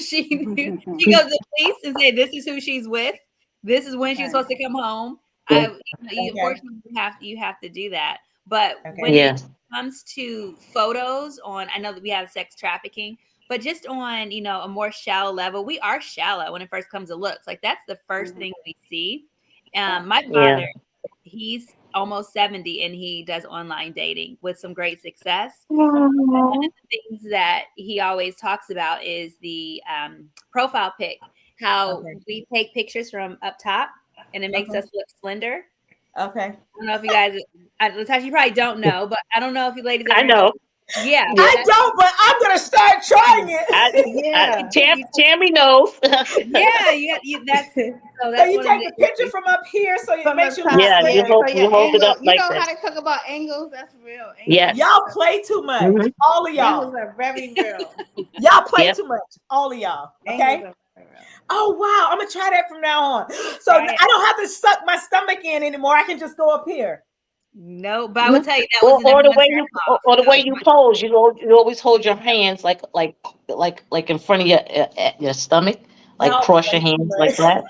she knew, she goes to the police and say, this is who she's with. This is when she's Right. supposed to come home. Okay. Unfortunately, you have to do that. But Okay. when it Yeah. comes to photos on, I know that we have sex trafficking, but just on, a more shallow level, we are shallow when it first comes to looks. Like that's the first Mhm. thing we see. Right. My Yeah. father, he's almost 70 and he does online dating with some great success. One of the things that he always talks about is the profile pic, how Okay. we take pictures from up top and it makes Okay. us look slender. Okay. I don't know if you guys, Latasha, you probably don't know, but I don't know if you ladies I ever know. Yeah. I don't, but I'm gonna start trying it. Yeah. Tammy knows. Yeah, that's So that's you one of take the the picture issues. from up here, so it From makes the you look top, Yeah, slick. so you your hold it angle, up you like know how that. they talk about angles? That's real. Yes. Y'all play too much. Mhm. All of y'all. Angles are very real. Y'all play Yep. too much. All of y'all. Angles Okay. are very real. Oh wow, I'm gonna try that from now on. So Try it. I don't have to suck my stomach in anymore. I can just go up here. No, but I would tell you that was Or, the number the one way turn you off. or the way So, you pose, you always hold your hands like in front of your stomach, like Y'all cross play your too hands like much. that,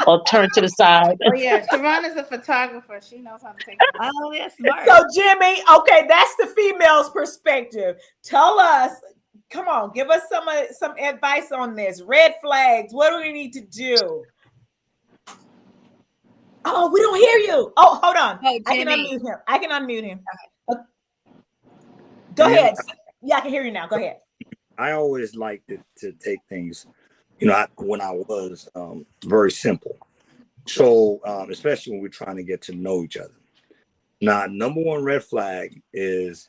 or turn to the side. Oh yeah, Sherron is a photographer. She knows how to take pictures. oh, that's smart. So Jimmy, okay, that's the female's perspective. Tell us, come on, give us some advice on this. Red flags. What do we need to do? Oh, we don't hear you. Oh, hold on. Oh, I can Jimmy. unmute him. I can unmute him. Go Can you hear me? ahead. Yeah, I can hear you now. Go ahead. I always like to take things, when I was very simple. So, especially when we're trying to get to know each other. Now, number one red flag is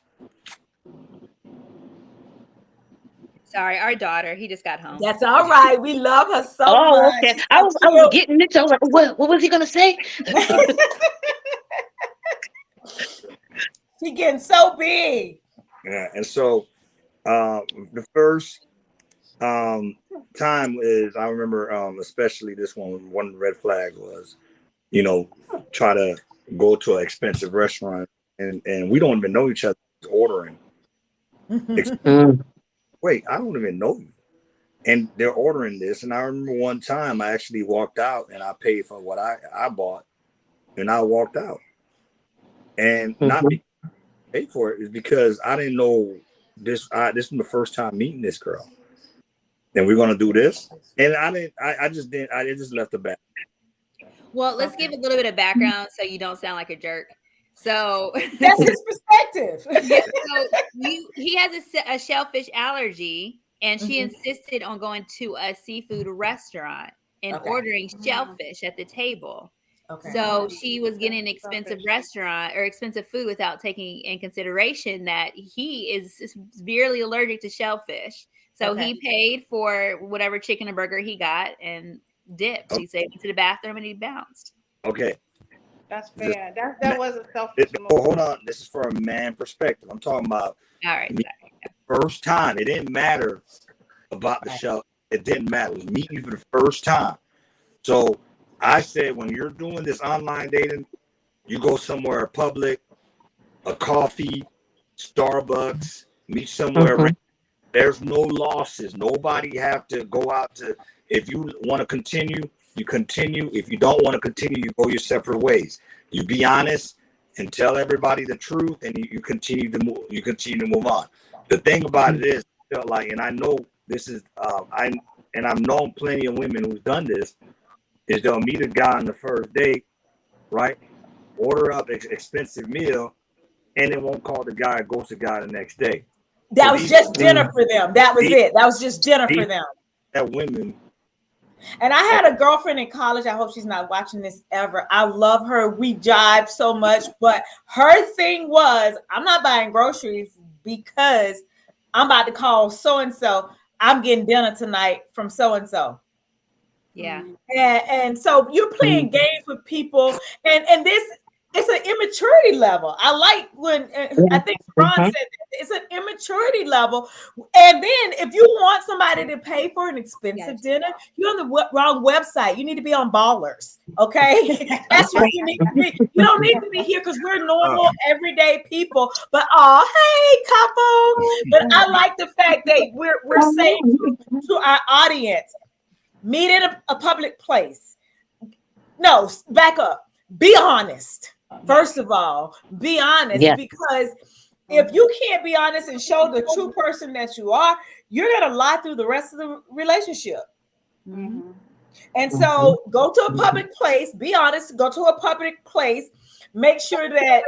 Sorry, our daughter. He just got home. That's all right. We love her so Oh, much. okay. She's I so was cute. getting it. I was like, what was he gonna say? She getting so big. yeah, and so the first time is I remember especially this one red flag was, try to go to an expensive restaurant and we don't even know each other ordering. Mm. Wait, I don't even know you. And they're ordering this. And I remember one time I actually walked out and I paid for what I bought and I walked out. And not because I paid for it, is because I didn't know this. This was the first time meeting this girl. And we're gonna do this. And I just didn't, I just left the back. Well, let's give a little bit of background so you don't sound like a jerk. So That's his perspective. yeah, so he has a shellfish allergy, and she insisted on going to a seafood restaurant and ordering shellfish at the table. Okay. So she was getting an expensive restaurant or expensive food without taking in consideration that he is severely allergic to shellfish. So he paid for whatever chicken and burger he got and dipped. He said to the bathroom and he bounced. Okay. That's fair. That was a selfish move. Hold on. This is from a man perspective. I'm talking about All right. first time. It didn't matter about the show. It didn't matter. It was meeting you for the first time. So I said, when you're doing this online dating, you go somewhere public, a coffee, Starbucks, meet somewhere. There's no losses. Nobody have to go out to. If you want to continue, you continue. If you don't want to continue, you go your separate ways. You be honest and tell everybody the truth, and you continue to move. You continue to move on. The thing about it is, and I know this is, I've known plenty of women who've done this. Is they'll meet a guy on the first date, right? Order up expensive meal, and they won't call the guy. Goes to the guy the next day. That was just dinner for them. That was it. That was just dinner for them. That women. And I had a girlfriend in college. I hope she's not watching this ever. I love her. We jive so much. But her thing was, I'm not buying groceries because I'm about to call so-and-so. I'm getting dinner tonight from so-and-so. Yeah. And so you're playing games with people. And this, it's an immaturity level. I like when, I think Ron said that, it's an immaturity level. And then if you want somebody to pay for an expensive dinner, you're on the wrong website. You need to be on Ballers, okay? That's what you need to be. You don't need to be here because we're normal, everyday people. But hey, couple. But I like the fact that we're saying to our audience, meet in a public place. No, back up. Be honest. First of all, be honest, because if you can't be honest and show the true person that you are, you're going to lie through the rest of the relationship. And so go to a public place, be honest, go to a public place. Make sure that,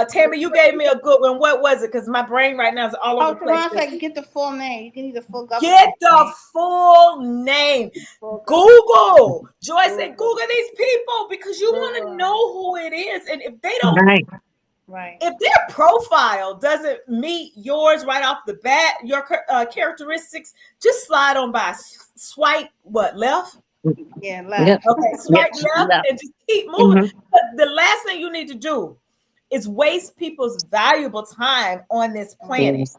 Tammy, you gave me a good one. What was it? Because my brain right now is all over the place. Like, get the full name. You can need the full government. Get the full name. Google. Joy said, Google these people because you want to know who it is. And if they don't, Right. If their profile doesn't meet yours right off the bat, your characteristics, just slide on by. Swipe left? Yeah, Yep. left. Okay, swipe Yep. left Left. and just keep moving. Mhm. But the last thing you need to do is waste people's valuable time on this planet. Yes.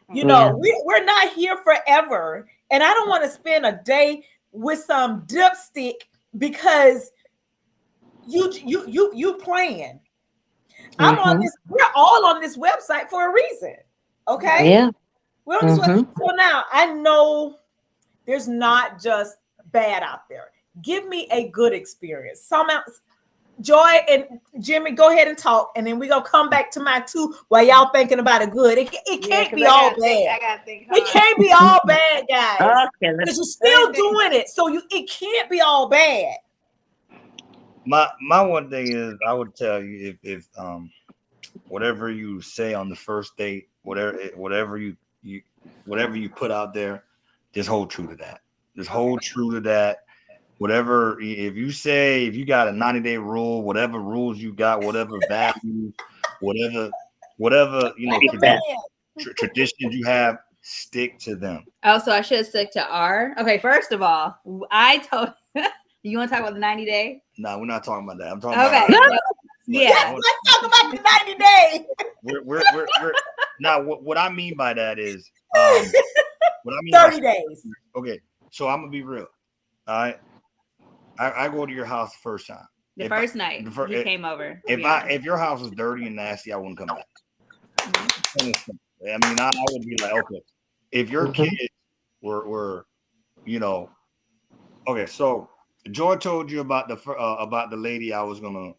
You Yeah. know, we're not here forever. And I don't want to spend a day with some dipstick because you playing. I'm on Mhm. this, we're all on this website for a reason. Okay? Yeah. We're on this website. Mhm. So now I know there's not just bad out there. Give me a good experience. Some else, Joy and Jimmy, go ahead and talk, and then we're gonna come back to my two while y'all thinking about it good. It can't be all bad. I gotta think It hard. can't be all bad, guys. Okay. Because you're still doing it. So it can't be all bad. My one thing is, I would tell you, if whatever you say on the first date, whatever you put out there, just hold true to that. Just hold true to that. Whatever, if you got a 90-day rule, whatever rules you got, whatever values, whatever traditions you have, stick to them. Oh, so I should stick to R. Okay, first of all, I told you want to talk about the 90-day? No, we're not talking about that. I'm talking Okay. about Yeah. Let's talk about the 90 days. we're now what I mean by that is what I mean 30 days. Okay, so I'm gonna be real. All right. I go to your house the first time. The first night he came over. If your house was dirty and nasty, I wouldn't come back. Mm-hmm. I mean, I would be like, okay. If your kids were, okay. So Joy told you about the lady I was going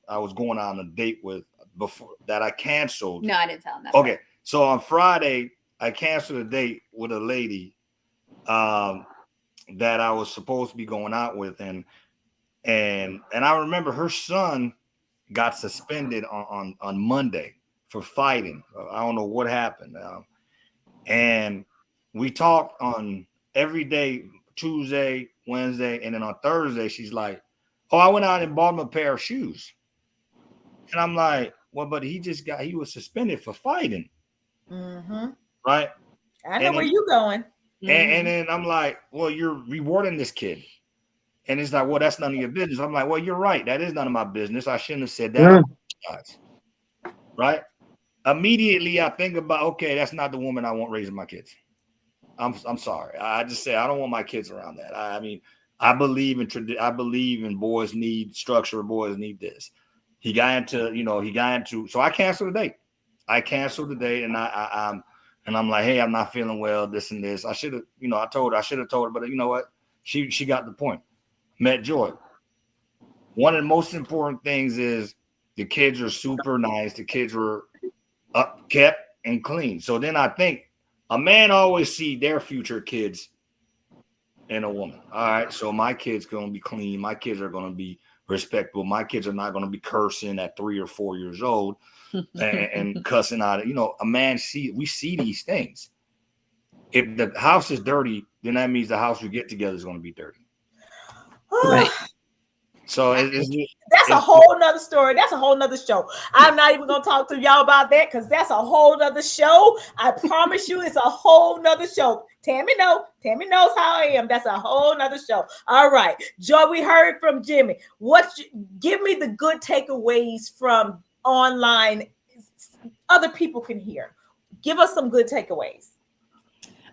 on a date with before that I canceled. No, I didn't tell him that. Okay, so on Friday I canceled a date with a lady that I was supposed to be going out with, and I remember her son got suspended on Monday for fighting. I don't know what happened. And we talked on every day, Tuesday, Wednesday, and then on Thursday, she's like, "Oh, I went out and bought him a pair of shoes." And I'm like, "Well, but he was suspended for fighting." Mm-hmm. Right? I know where you going. And then I'm like, "Well, you're rewarding this kid." And it's like, "Well, that's none of your business." I'm like, "Well, you're right. That is none of my business. I shouldn't have said that." Right? Immediately, I think about, okay, that's not the woman I want raising my kids. I'm sorry. I just say I don't want my kids around that. I mean, I believe in boys need structure. Boys need this. He got into. So I canceled the date. And I'm like, hey, I'm not feeling well. This and this. I should have, I should have told her, but you know what? She got the point. Met Joy. One of the most important things is the kids are super nice. The kids were kept and clean. So then I think a man always see their future kids in a woman. All right. So my kid's going to be clean. My kids are going to be respectable. My kids are not going to be cursing at 3 or 4 years old and cussing out. A man we see these things. If the house is dirty, then that means the house we get together is going to be dirty. Right. So that's a whole nother story. That's a whole nother show. I'm not even gonna talk to y'all about that because that's a whole nother show. I promise you, it's a whole nother show. Tammy knows how I am. That's a whole nother show. All right, Joy, we heard from Jimmy. Give me the good takeaways from online. Other people can hear. Give us some good takeaways.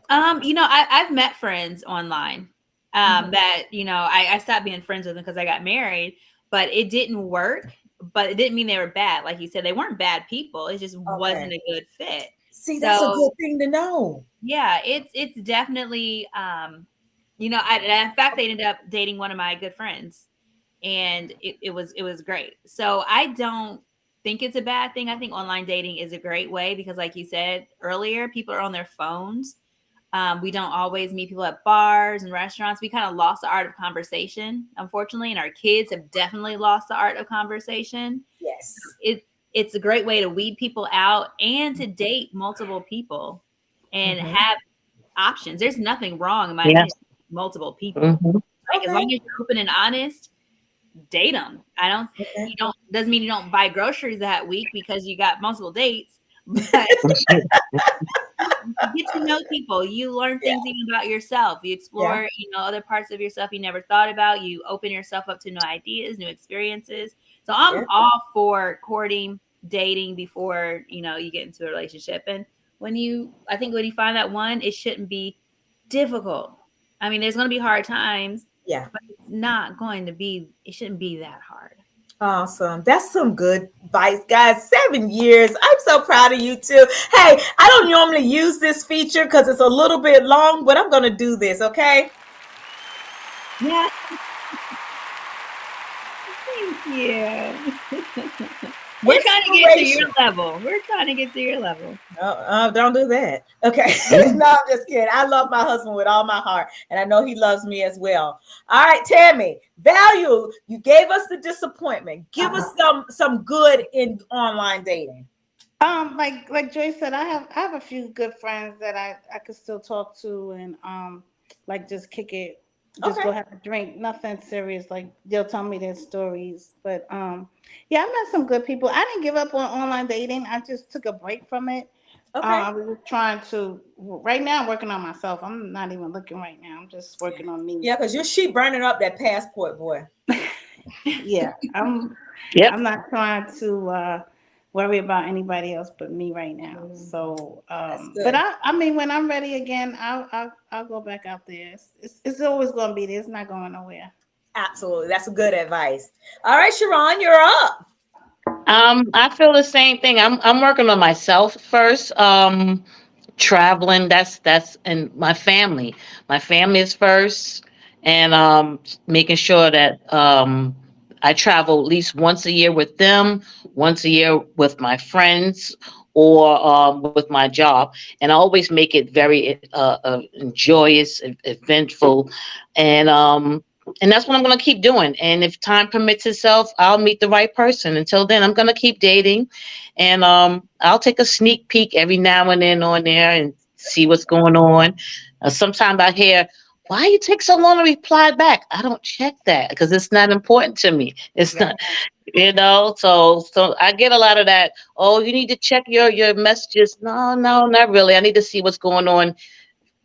I've met friends online. That, I stopped being friends with them because I got married, but it didn't work. But it didn't mean they were bad. Like you said, they weren't bad people. It just wasn't a good fit. See, that's a good thing to know. Yeah, it's definitely, in fact, they ended up dating one of my good friends, and it was great. So I don't think it's a bad thing. I think online dating is a great way because, like you said earlier, people are on their phones. We don't always meet people at bars and restaurants. We kind of lost the art of conversation, unfortunately, and our kids have definitely lost the art of conversation. Yes. It's a great way to weed people out and to date multiple people and have options. There's nothing wrong in my opinion, multiple people. Like, as long as you're open and honest, date them. You don't, doesn't mean you don't buy groceries that week because you got multiple dates, but you get to know people. You learn things even about yourself. You explore, other parts of yourself you never thought about. You open yourself up to new ideas, new experiences. So I'm all for courting, dating before, you get into a relationship. And I think when you find that one, it shouldn't be difficult. I mean, there's going to be hard times. Yeah. But it shouldn't be that hard. Awesome. That's some good advice, guys. 7 years. I'm so proud of you too. Hey, I don't normally use this feature because it's a little bit long, but I'm going to do this, okay? Yeah. Thank you. We're trying to get to your level. Don't do that. Okay. No, I'm just kidding. I love my husband with all my heart, and I know he loves me as well. All right, Tammy, value. You gave us the disappointment. Give us some good in online dating. Like Joyce said, I have a few good friends that I could still talk to and like just kick it. Just go have a drink, nothing serious. Like they'll tell me their stories, but yeah, I met some good people. I didn't give up on online dating. I just took a break from it. Okay. I was trying to. Right now, I'm working on myself. I'm not even looking right now. I'm just working on me. Yeah, because she burning up that passport, boy. Yeah, I'm not trying to worry about anybody else but me right now. So, but I mean, when I'm ready again, I'll go back out there. It's always going to be there. It's not going nowhere. Absolutely, that's good advice. All right, Sherron, you're up. I feel the same thing. I'm working on myself first. Traveling, that's and my family. My family is first, and making sure that I travel at least once a year with them, once a year with my friends, or with my job, and I always make it very joyous, eventful, and that's what I'm going to keep doing. And if time permits itself, I'll meet the right person. Until then, I'm going to keep dating, and I'll take a sneak peek every now and then on there and see what's going on. Sometimes I hear, "Why you take so long to reply back?" I don't check that because it's not important to me. It's not, So I get a lot of that. Oh, you need to check your messages. No, not really. I need to see what's going on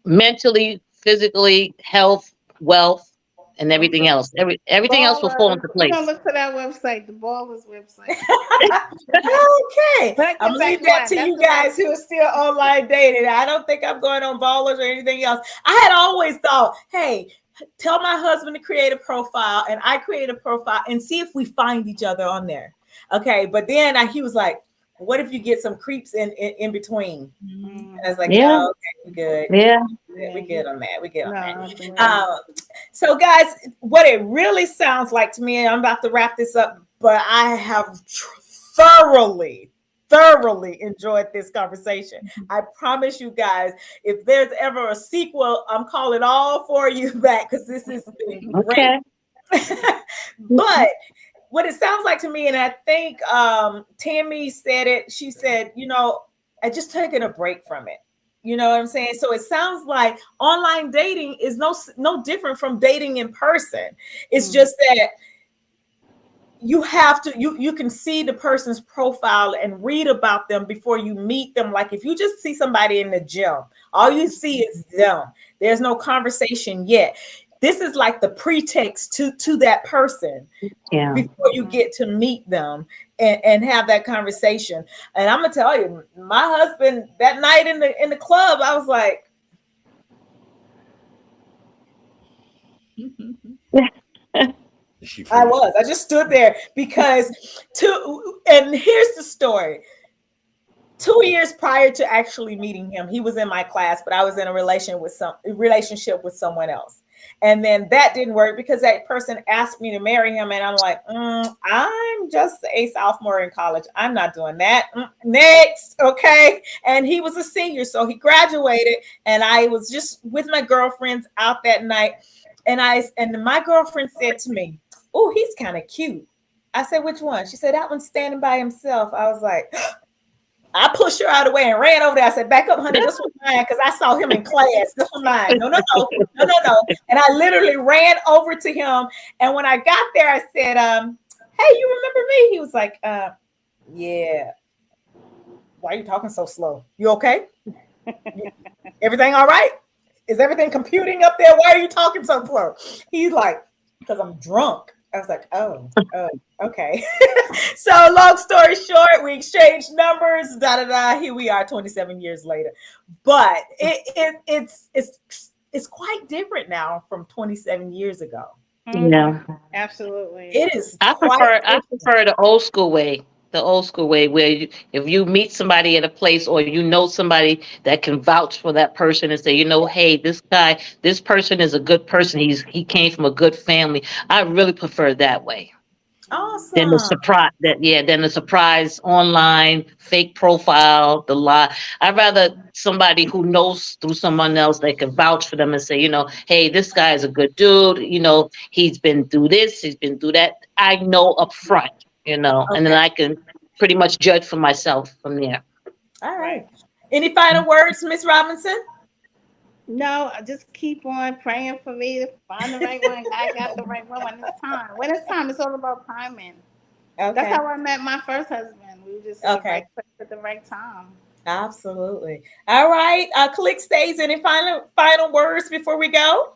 mentally, physically, health, wealth, and everything else. Everything else will fall into We're gonna place. look to that website, the Ballers website. Okay, I'm gonna leave that to you guys who are still online dating. I don't think I'm going on Ballers or anything else. I had always thought, hey, tell my husband to create a profile, and I create a profile and see if we find each other on there. Okay, but then he was like, what if you get some creeps in between? I was like, no, okay, we're good. Yeah. We're good on that. We're good on that. So, guys, what it really sounds like to me, and I'm about to wrap this up, but I have thoroughly enjoyed this conversation. I promise you guys, if there's ever a sequel, I'm calling all four of you back because this has been great. But what it sounds like to me, and I think Tammy said it, she said, I just taken a break from it. You know what I'm saying? So it sounds like online dating is no different from dating in person. It's just that you have to, you can see the person's profile and read about them before you meet them. Like if you just see somebody in the gym, all you see is them. There's no conversation yet. This is like the pretext to that person before you get to meet them and have that conversation. And I'm gonna tell you, my husband that night in the club, I was like, I just stood there because and here's the story. 2 years prior to actually meeting him, he was in my class, but I was in a relationship with someone else. And then that didn't work because that person asked me to marry him. And I'm like, I'm just a sophomore in college. I'm not doing that. Next. Okay. And he was a senior. So he graduated and I was just with my girlfriends out that night. And my girlfriend said to me, oh, he's kind of cute. I said, which one? She said, that one's standing by himself. I was like, I pushed her out of the way and ran over there. I said, back up, honey. This was mine because I saw him in class. This was mine. No, no, no, no, no, no. And I literally ran over to him. And when I got there, I said, hey, you remember me? He was like, yeah. Why are you talking so slow? You okay? Everything all right? Is everything computing up there? Why are you talking so slow? He's like, because I'm drunk. I was like, oh, okay. So long story short, we exchanged numbers, Here we are 27 years later. But it's quite different now from 27 years ago. Yeah. Absolutely. It is. I prefer the old school way. The old school way where if you meet somebody at a place or you know somebody that can vouch for that person and say, hey, this person is a good person. He came from a good family. I really prefer that way. Awesome. Then the surprise online, fake profile, the lie. I'd rather somebody who knows through someone else that can vouch for them and say, hey, this guy is a good dude. He's been through this, he's been through that. I know up front, and then I can pretty much judge for myself from there. All right. Any final words, Miss Robinson? No, just keep on praying for me to find the right one. I got the right one when it's time. When it's time, it's all about timing. Okay. That's how I met my first husband. We were just in the right place at the right time. Absolutely. All right. Calixte, any final words before we go?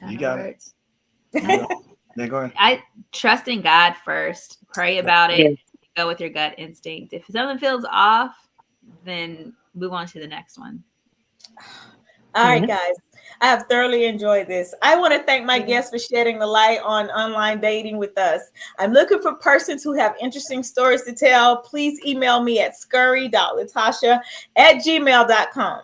You got it. Yeah, go ahead. I trust in God first. Pray about it. Go with your gut instinct. If something feels off, then move on to the next one. All right, guys. I have thoroughly enjoyed this. I want to thank my guests for shedding the light on online dating with us. I'm looking for persons who have interesting stories to tell. Please email me at scurry.latasha@gmail.com.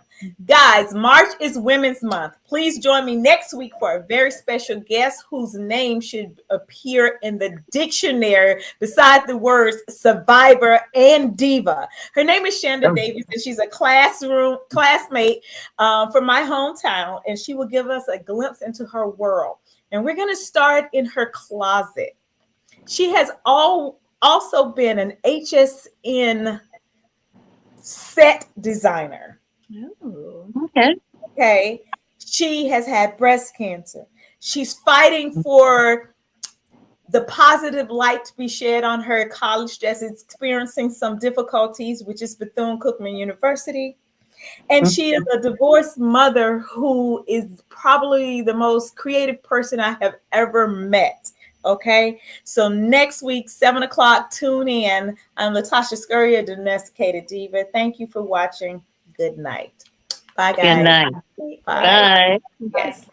Guys, March is Women's Month. Please join me next week for a very special guest whose name should appear in the dictionary beside the words survivor and diva. Her name is Shanda Davis, and she's a classmate from my hometown, and she will give us a glimpse into her world. And we're going to start in her closet. She has also been an HSN set designer. Oh, okay. She has had breast cancer. She's fighting for the positive light to be shed on her college as it's experiencing some difficulties, which is Bethune-Cookman University. And she is a divorced mother who is probably the most creative person I have ever met. Okay. So next week, 7:00, tune in. I'm Latasha Scurry, a domesticated diva. Thank you for watching. Good night. Bye, guys. Good night. Bye. Bye. Yes.